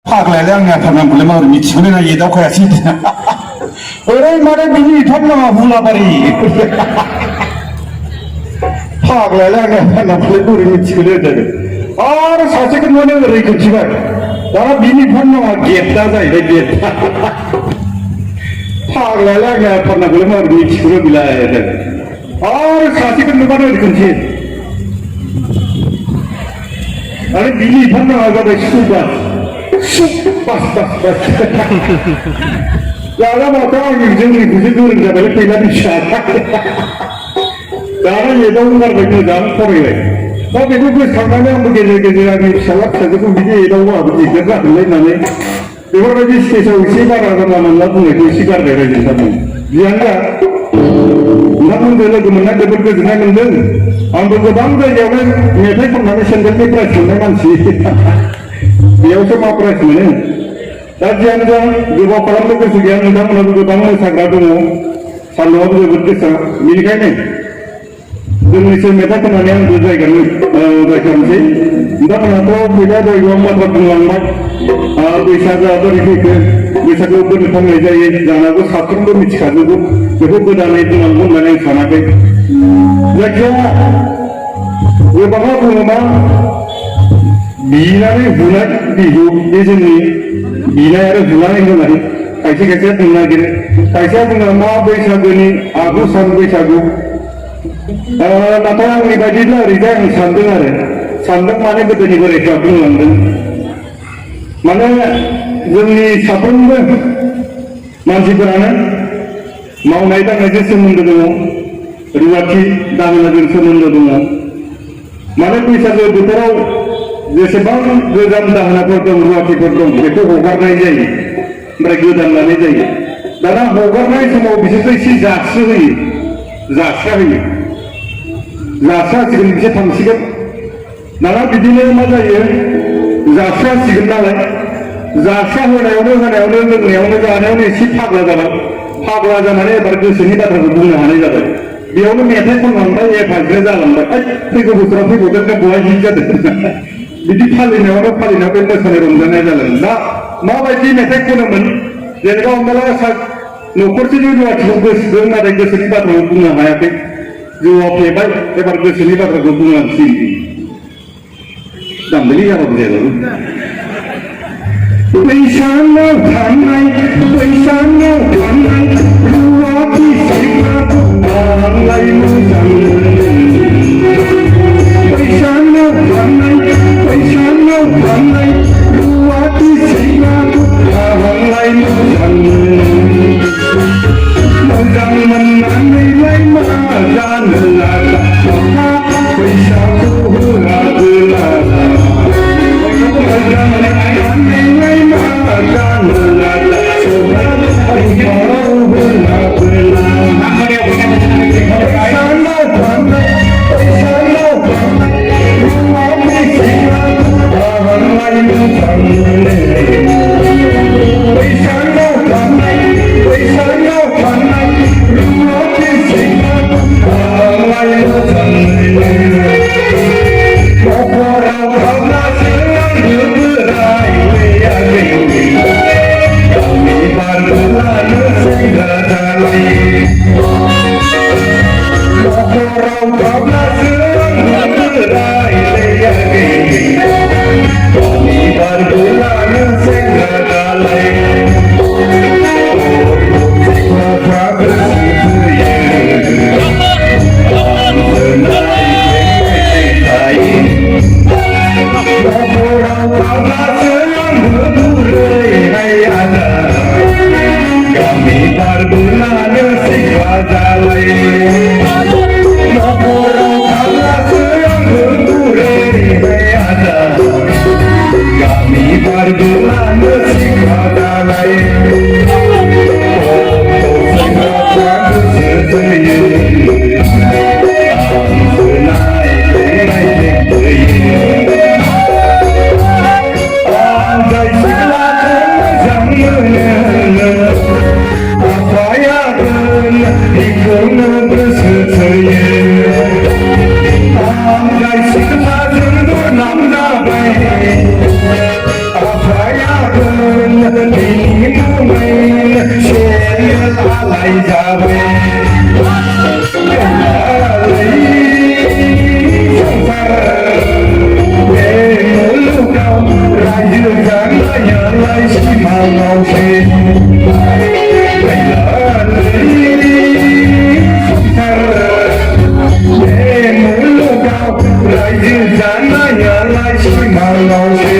फाग्लायालाय आंनि आफानांगौलाय माबोरै मिथिगोन ना एदावखायासै ओरै माने बिनि इथाब नाङा बुलाबारि फाग्लायालाय आंनि आफानांगौलाय बोरै मिथिगोन होनदों आरो सासेखौ नुनानै ओरै खोन्थिबाय दाना बिनि इथाब नाङा गेटदा जाहैबाय गेटदा फाग्लायालाय आंनि आफानांगौलाय माबोरै मिथिगोन बिलाय होनदों आरो सासेखौ नुबानो ओरै खोन्थि आरो बिनि इथाब नाङा जाबाय सुबास bas bas bas दाना माथो आंनि जोंनिखौसो गोरों जाबाय फैला फिसा दाना एदावनो गारबाय मोजां फरायबाय दा बेखौ गोसोखांनानै आंबो गेजेर गेजेर आंनि फिसाला फिसाजोखौ बिदि एदावो आंबो दिगदार जागोनलाय होननानै बेफोरबायदि स्टेजआव एसे बारा जानला मोनला बुंनायखौ एसे गारबाय रायजो सारमोन जियानो जा नोंथांमोनजों लोगो मोनना जोबोद गोजोननाय मोनदों आंबो गोबां जायगायावनो मेथाइ खननानै सेन्देलनि प्राइज मोननाय मानसि बेयावसो मा प्राइज मोनो दा जियानो जा गोबाव खालामनो गोसो गैया नोंथांमोनाबो गोबां मोसाग्रा दङ सान्दुंआबो जोबोद गोसा बेनिखायनो जोंनिसो मेथाइ खननानै आंबो जायगायावनोसै नोंथांमोनाथ' फैला जायगायाव बाथ्रा बुंलांबाय बैसागोआ बोरै फैखो बैसागोआव बोरै फालिनाय जायो जानांगौ साफ्रोमबो मिथिखाजोबो बेखौ गोदानै बुंनांगौ होननानै आं सानाखै जायखिया गोबाङा बुङो मा बिनानै बुनाय बिहु बे जोंनि बिनाय आरो बुनाय होननानै खायसे खायसेया बुंनो नागिरो खायसेया बुङो मा बैसागोनि आगु सान बैसागु नाथाय आंनि बायदिब्ला ओरैजाय आं सानदों आरो सानदों माने गोदोनि बोरायफ्रा बुंलांदों माने जोंनि साफ्रोमबो मानसिफोरानो मावनाय दांनायजों सोमोन्दो दङ रुवाथि दाहोनाजों सोमोन्दो दङ माने बैसागो बोथोराव जेसेबां गोजाम दाहोनाफोर दं रुवाथिफोर दं बेखौ हगारनाय जायो ओमफ्राय गोदान लानाय जायो दाना हगारनाय समाव बिसोरखौ एसे जासिहोयो जासिहोयो जासिहोसिगोन बिसोर थांसिगोन दाना बिदिनो मा जायो जासिहोसिगोन नालाय जासिहोनायावनो लोंनायावनो जानायावनो एसे फाग्ला जाबाय फाग्ला जानानै एबार गोसोनि बाथ्राखौ बुंनो हानाय जाबाय बेयावनो मेथाइ खनलांबाय एफाग्रे जालांबाय फैगौ बोसोराव फैबावदों बहाय हिट जादों बिदि फालिनायाव बे मोसानाय रंजानाय जालांगोन दा माबायदि मेथाइ खनोमोन जेनेबा हमना ला न'खरसेनि रुवाथिखौ गोसोदों नाथाय गोसोनि बाथ्राखौ बुंनो हायाखै जौआव फेबाय एबार गोसोनि बाथ्राखौ बुंलांसै दामबायलै जाबाबो जायाबाबो बैसानाव थांनाय रुवाथि सेंग्राखौ आंलाय मोजां बैसानाव थांनाय रुवाथि सेंग्राखौ आंलाय मोजां मोननानैलाय मा जानो लागा फैसाखौ होआबोला मोजां मा जानो लागा फैसाखौ होआबोला बैसानाव थांनाय रुवाथि सेंग्राखौ आंलाय मोजां बैसानाव थांनाय रुवाथि सेंग्राखौ आंलाय मोजां न'खराव थाब्लासो आंबो बोरायलायाखै गामि बारबोलानो सेंग्रा जालायो न'खराव थाब्लासो आंबो बोरायलायाखै गामि बारबोलानो सेंग्रा जालायो লাই যাবে সংসার মুলুগাও রাইজো জানায়ালাই সিমাঙাवसे मुलुगाव राइजो जानायालाय सिमाङावसे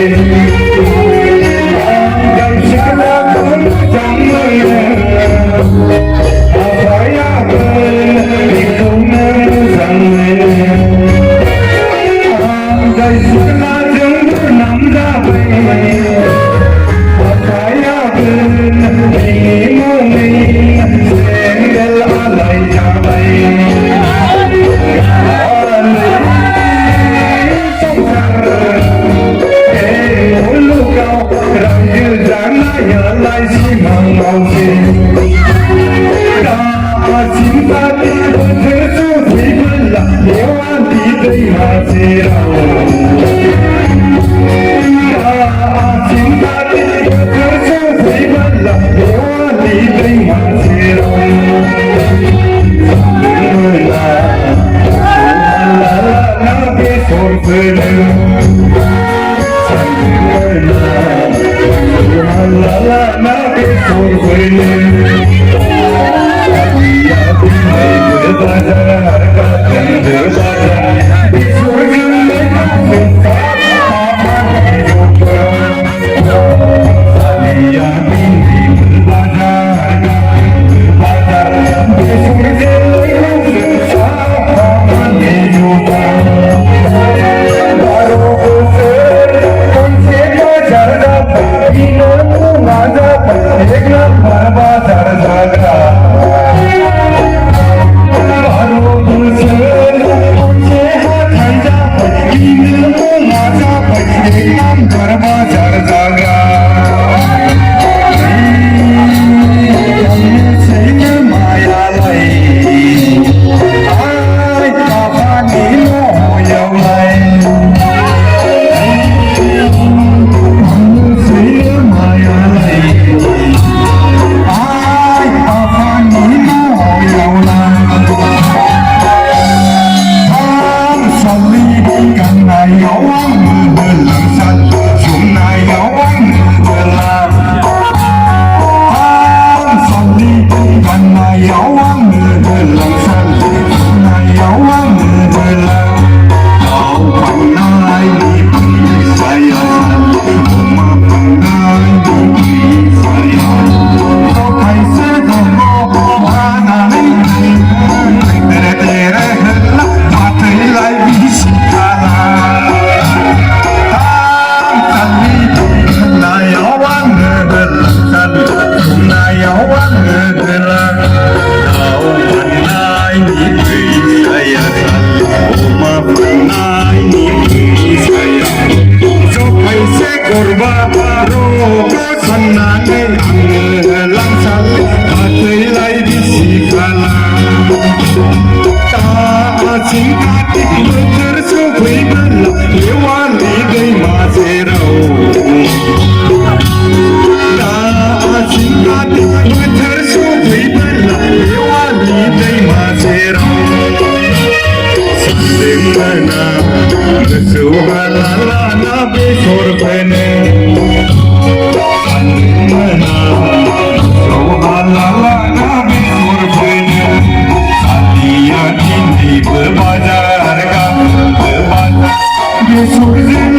Surge